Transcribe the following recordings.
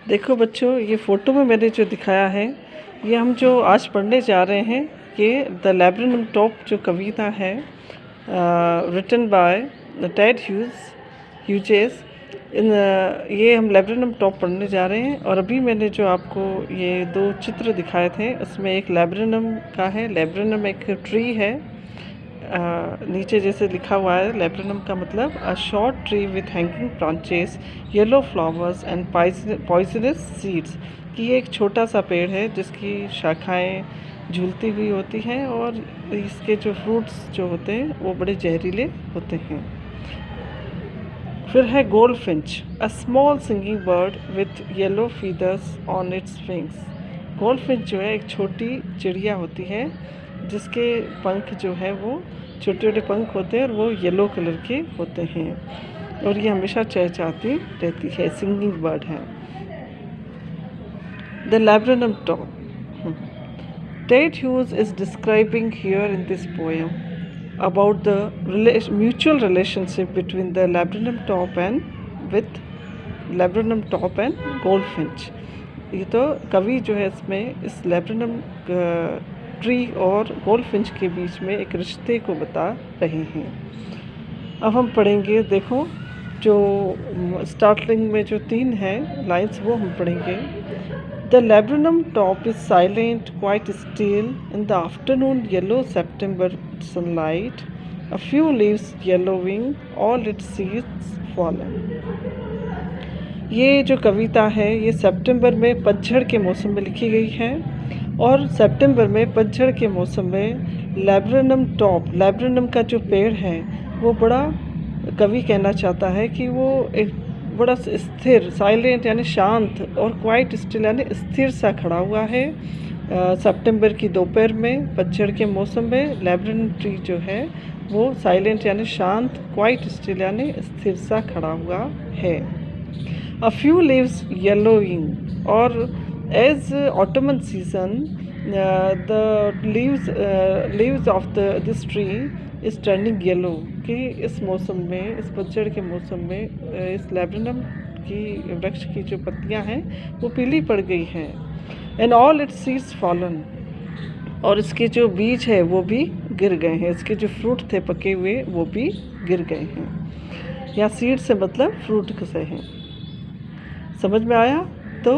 देखो बच्चों, ये फ़ोटो में मैंने जो दिखाया है, ये हम जो आज पढ़ने जा रहे हैं, ये द लैब्रिनम टॉप जो कविता है, रिटन बाय टेड ह्यूजेस। ये हम लैब्रिनम टॉप पढ़ने जा रहे हैं। और अभी मैंने जो आपको ये दो चित्र दिखाए थे, उसमें एक लैब्रिनम का है। लैब्रिनम एक ट्री है। नीचे जैसे लिखा हुआ है, लैब्रिनम का मतलब a short tree with hanging branches, yellow flowers and poisonous seeds, कि ये एक छोटा सा पेड़ है जिसकी शाखाएं झूलती हुई होती हैं और इसके जो फ्रूट्स जो होते हैं वो बड़े जहरीले होते हैं। फिर है goldfinch, a small singing bird with yellow feathers on its wings. Goldfinch जो है एक छोटी चिड़िया होती है जिसके पंख जो है वो छोटे छोटे पंख होते हैं और वो येलो कलर के होते हैं और ये हमेशा चहचहाती रहती है, सिंगिंग बर्ड है। The laburnum top, Ted Hughes is describing here in this poem about the mutual relationship between the laburnum top and goldfinch। ये तो कवि जो है इसमें इस लैब्रिनम ट्री और गोल्डफिंच के बीच में एक रिश्ते को बता रहे हैं। अब हम पढ़ेंगे, देखो जो स्टार्टिंग में जो 3 हैं लाइन्स वो हम पढ़ेंगे। The laburnum top is silent, quite still in the afternoon yellow September sunlight. A few leaves yellowing, all its seeds fallen। ये जो कविता है ये सितंबर में पतझड़ के मौसम में लिखी गई है और सितंबर में पतझड़ के मौसम में लैब्रिनम टॉप, लैब्रिनम का जो पेड़ है वो बड़ा, कवि कहना चाहता है कि वो एक बड़ा स्थिर, साइलेंट यानी शांत, और क्वाइट स्टिल यानी स्थिर सा खड़ा हुआ है। सितंबर की दोपहर में पतझड़ के मौसम में लैब्रिनम ट्री जो है वो साइलेंट यानी शांत, क्वाइट स्टिल यानी स्थिर सा खड़ा हुआ है। अ फ्यू लीव्स येलोइंग, और as autumn season the leaves of this tree is turning yellow, कि इस मौसम में, इस पतझड़ के मौसम में इस लैब्रिनम की वृक्ष की जो पत्तियां हैं वो पीली पड़ गई हैं। And all it's seeds fallen, और इसके जो बीज है वो भी गिर गए हैं, इसके जो फ्रूट थे पके हुए वो भी गिर गए हैं। या सीड से मतलब फ्रूट से हैं। समझ में आया? तो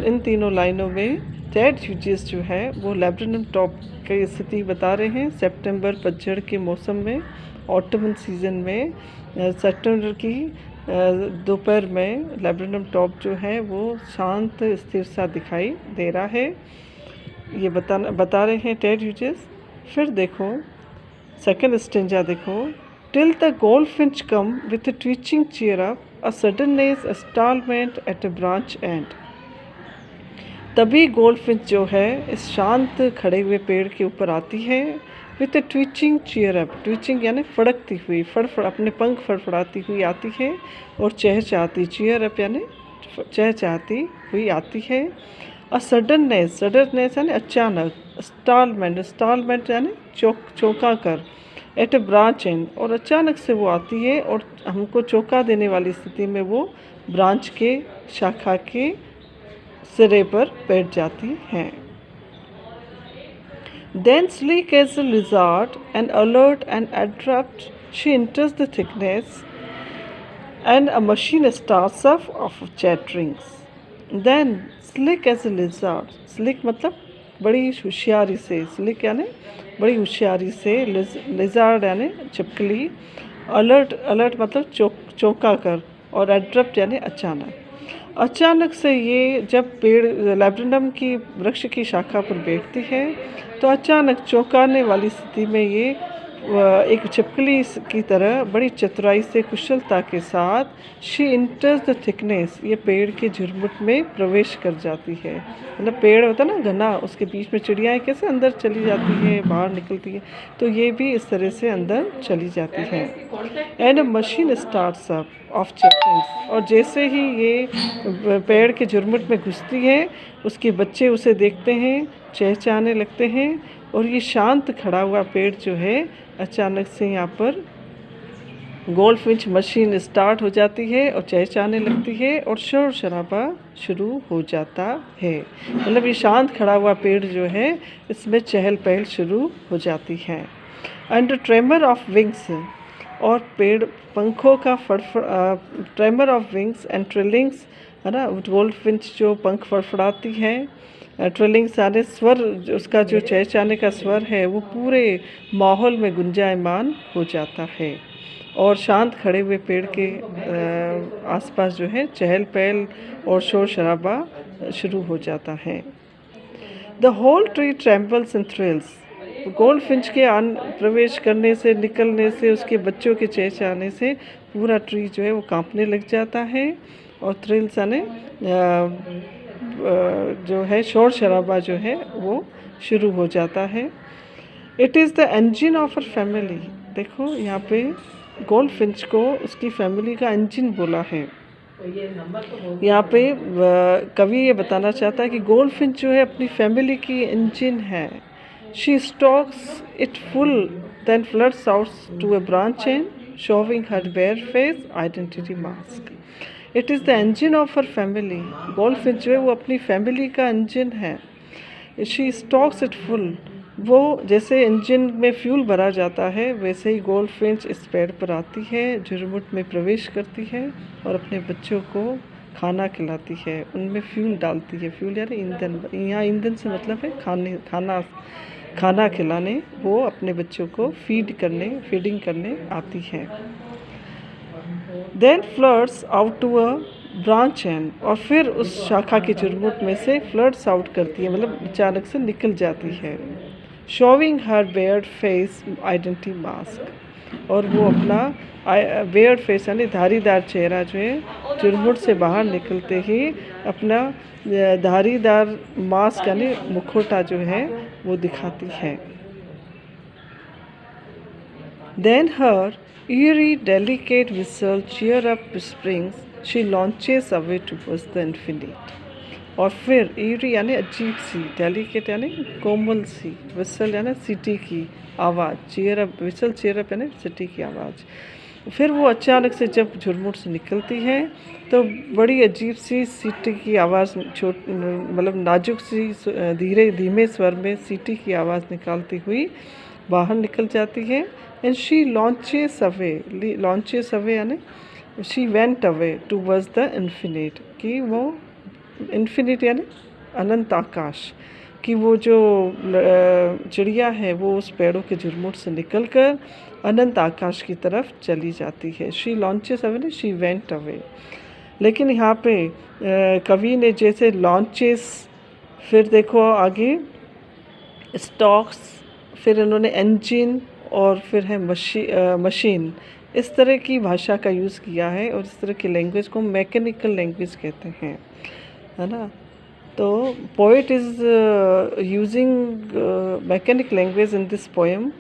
इन तीनों लाइनों में टेड ह्यूजेस जो है वो लैब्रिनम टॉप की स्थिति बता रहे हैं सितंबर पतझड़ के मौसम में, ऑटमन सीजन में, सितंबर की दोपहर में लैब्रिनम टॉप जो है वो शांत स्थिर सा दिखाई दे रहा है, ये बता रहे हैं टेड ह्यूजेस। फिर देखो सेकंड स्टेंजा, देखो, till the goldfinch come with a twitching cheer up, a suddenness, a startlement at a branch end। तभी गोल्डफिंच जो है इस शांत खड़े हुए पेड़ के ऊपर आती है, with a twitching cheer up, twitching यानी फड़कती हुई, अपने पंख फड़फड़ाती हुई आती है, और चहचहाती, चीयर अप यानी चहचहाती हुई आती है। अ सडननेस, सडननेस यानी अचानक, स्टालमेंट यानी चौंका कर, एट ए ब्रांच एंड, और अचानक से वो आती है और हमको चौंका देने वाली स्थिति में वो ब्रांच के, शाखा के सिरे पर बैठ जाती हैं। Then sleek as a lizard and alert and abrupt, she enters the thickness and a machine starts off of chatterings। Then sleek as a lizard, sleek मतलब बड़ी होशियारी से, स्लिक यानी बड़ी होशियारी से, लिजार्ड यानी छिपकली, अलर्ट मतलब चौंका कर, और एड्रप्ट यानी अचानक से ये जब पेड़ लैब्रिनम की वृक्ष की शाखा पर बैठती है तो अचानक चौंकाने वाली स्थिति में ये एक छिपकली की तरह बड़ी चतुराई से, कुशलता के साथ, शी इंटर्स द थिकनेस, ये पेड़ के झुरमुट में प्रवेश कर जाती है। मतलब पेड़ होता है ना घना, उसके बीच में चिड़ियाएँ कैसे अंदर चली जाती हैं, बाहर निकलती है, तो ये भी इस तरह से अंदर चली जाती है। And machine starts up of chatterings, और जैसे ही ये पेड़ के झुरमुट में घुसती है उसके बच्चे उसे देखते हैं, चहचहाने लगते हैं, और ये शांत खड़ा हुआ पेड़ जो है अचानक से यहाँ पर गोल्डफिंच मशीन स्टार्ट हो जाती है और चहचहाने लगती है और शोर शराबा शुरू हो जाता है। मतलब ये शांत खड़ा हुआ पेड़ जो है इसमें चहल पहल शुरू हो जाती है। एंड ट्रेमर ऑफ विंग्स, और पेड़ पंखों का tremor of wings and trillings, है ना। गोल्डफिंच जो पंख फड़फड़ाती है, ट्रिलिंग्स यानी स्वर, उसका जो चहचहाने का स्वर है वो पूरे माहौल में गुंजायमान हो जाता है और शांत खड़े हुए पेड़ के आसपास जो है चहल पहल और शोर शराबा शुरू हो जाता है। The whole tree trembles and thrills, goldfinch के प्रवेश करने से, निकलने से, उसके बच्चों के चहचहाने से पूरा ट्री जो है वो कांपने लग जाता है और थ्रिल्स यानी जो है शोर शराबा जो है वो शुरू हो जाता है। It is the engine of a family, देखो यहाँ पे गोल्डफिंच को उसकी फैमिली का इंजन बोला है। यहाँ पे कवि ये बताना चाहता है कि गोल्डफिंच जो है अपनी फैमिली की इंजन है। She stocks it full then floods out to a branch and showing her bare face identity mask. It is the engine of her family, goldfinch जो है वो अपनी फैमिली का इंजन है। शी स्टॉक्स इट फुल, वो जैसे engine में fuel भरा जाता है वैसे ही गोल्डफिंच इस पेड़ पर आती है, झुरमुट में प्रवेश करती है और अपने बच्चों को खाना खिलाती है, उनमें फ्यूल डालती है। फ्यूल यानी ईंधन, यहाँ ईंधन से मतलब है खाना खिलाने, वो अपने बच्चों को फीडिंग करने आती है। Then floods out to a branch end, और फिर उस शाखा के झुरमुट में से फ्लड्स आउट करती है, मतलब अचानक से निकल जाती है। शोविंग हर बेयर्ड फेस आइडेंटिटी मास्क, और वो अपना बेयर्ड फेस यानी धारीदार चेहरा जो है झुरमुट से बाहर निकलते ही अपना धारीदार मास्क यानी मुखौटा जो है वो दिखाती है। Then her eerie, delicate whistle cheer up springs, she launches away towards the infinite. और फिर ईरी यानी अजीब सी, डेलिकेट यानी कोमल सी, विसल यानी सीटी की आवाज़, cheer up, whistle cheer up यानी सीटी की आवाज़। फिर वो अचानक से जब झुरमुट से निकलती है तो बड़ी अजीब सी सीटी की आवाज़, मतलब नाजुक सी धीमे स्वर में सीटी की आवाज़ निकालती हुई बाहर निकल जाती है। एंड शी लॉन्चेस अवे यानी she went away towards the infinite, कि वो इन्फिनिट यानी अनंत आकाश, कि वो जो चिड़िया है वो उस पेड़ों के झुरमुट से निकलकर अनंत आकाश की तरफ चली जाती है। शी लॉन्चेस अवे नहीं, शी वेंट अवे। लेकिन यहाँ पे कवि ने जैसे लॉन्चेस, फिर देखो आगे स्टॉक्स, फिर इन्होंने इंजन और फिर है मशीन, इस तरह की भाषा का यूज़ किया है और इस तरह की लैंग्वेज को मैकेनिकल लैंग्वेज कहते हैं, है ना। तो poet is using mechanic language in this poem.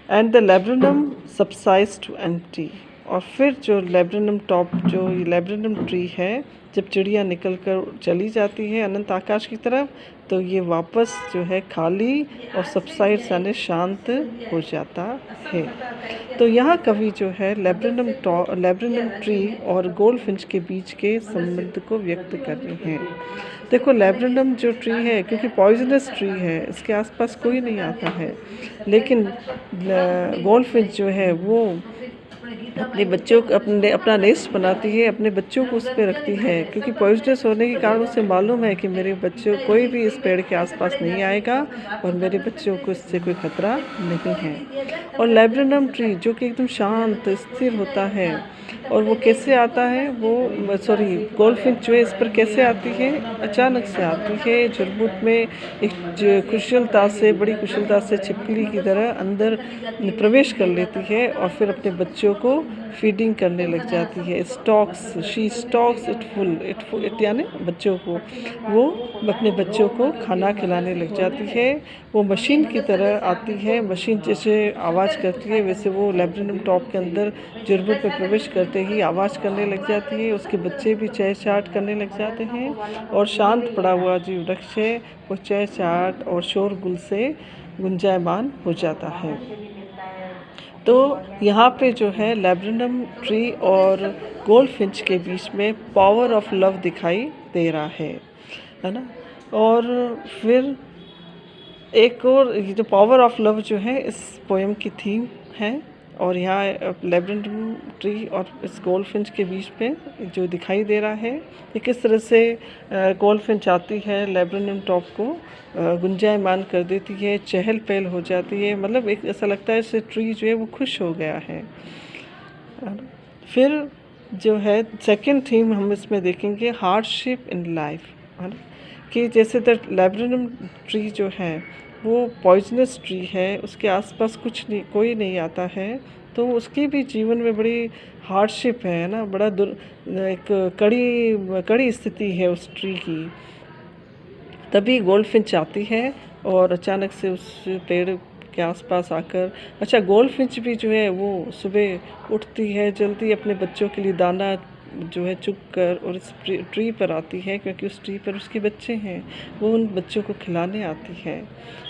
And the laburnum subsides to empty, और फिर जो लैब्रेनम टॉप, जो ये लैब्रेनम ट्री है, जब चिड़िया निकल कर चली जाती है अनंत आकाश की तरफ तो ये वापस जो है खाली और सबसाइड यानी शांत हो जाता है। तो यहाँ कवि जो है लैब्रेनम ट्री और गोल्डफिंच के बीच के संबंध को व्यक्त कर रहे हैं। देखो लैब्रेनम जो ट्री है, क्योंकि पॉइजनस ट्री है, इसके आसपास कोई नहीं आता है, लेकिन गोल्डफिंच जो है वो अपने बच्चों को अपना नेस्ट बनाती है, अपने बच्चों को उस पर रखती है, क्योंकि पॉइजनस होने के कारण उसे मालूम है कि मेरे बच्चों, कोई भी इस पेड़ के आसपास नहीं आएगा और मेरे बच्चों को इससे कोई खतरा नहीं है। और लैब्रेनम ट्री जो कि एकदम शांत स्थिर होता है, और वो कैसे आता है, वो गोल्डफिंच जो है इस पर कैसे आती है, अचानक से आती है झुरमुट में, एक बड़ी कुशलता से छिपकली की तरह अंदर प्रवेश कर लेती है और फिर अपने बच्चों को फीडिंग करने लग जाती है। शी स्टॉक्स इट यानी बच्चों को, वो अपने बच्चों को खाना खिलाने लग जाती है। वो मशीन की तरह आती है, मशीन जैसे आवाज़ करती है वैसे वो लैब्रेनम टॉप के अंदर झुरमुट में प्रवेश करते ही आवाज़ करने लग जाती है, उसके बच्चे भी चहचहाट करने लग जाते हैं और शांत पड़ा हुआ जो वृक्ष है वो चहचहाट और शोरगुल से गुंजायमान हो जाता है। तो यहाँ पे जो है लैब्रेनम ट्री और गोल्डफिंच के बीच में पावर ऑफ लव दिखाई दे रहा है ना। और फिर एक और ये जो पावर ऑफ लव जो है इस पोएम की थीम है, और यहाँ लैब्रेनम ट्री और इस गोल्डफिंच के बीच में जो दिखाई दे रहा है कि किस तरह से गोल्डफिंच आती है लैब्रेनम टॉप को गुंजायमान कर देती है, चहल पहल हो जाती है, मतलब एक ऐसा लगता है इससे ट्री जो है वो खुश हो गया है। फिर जो है सेकंड थीम हम इसमें देखेंगे हार्डशिप इन लाइफ, है ना, कि जैसे द लैब्रेनम ट्री जो है वो पॉइजनस ट्री है, उसके आसपास कुछ नहीं, कोई नहीं आता है, तो उसकी भी जीवन में बड़ी हार्डशिप है ना, बड़ा एक कड़ी स्थिति है उस ट्री की। तभी गोल्डफिंच आती है और अचानक से उस पेड़ के आसपास आकर, अच्छा गोल्डफिंच भी जो है वो सुबह उठती है जल्दी अपने बच्चों के लिए दाना जो है चुग कर और इस ट्री पर आती है, क्योंकि उस ट्री पर उसके बच्चे हैं, वो उन बच्चों को खिलाने आती है।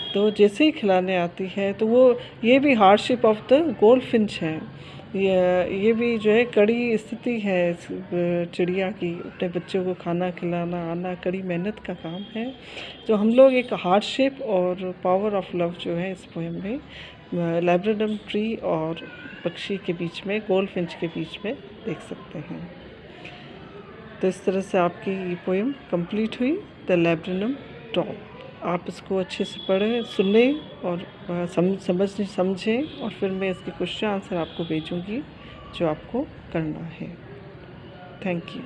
तो जैसे ही खिलाने आती है तो वो ये भी हार्डशिप ऑफ द गोल्डफिंच है, ये भी जो है कड़ी स्थिति है इस चिड़िया की, अपने बच्चों को खाना खिलाना आना कड़ी मेहनत का काम है। तो हम लोग एक हार्डशिप और पावर ऑफ लव जो है इस पोएम में लैब्रेनम ट्री और पक्षी के बीच में, गोल्डफिंच के बीच में देख सकते हैं। तो इस तरह से आपकी ये पोएम कंप्लीट हुई, द लैब्रेनम टॉप। आप इसको अच्छे से पढ़ें, सुने और समझें, और फिर मैं इसके क्वेश्चन आंसर आपको भेजूँगी जो आपको करना है। Thank you.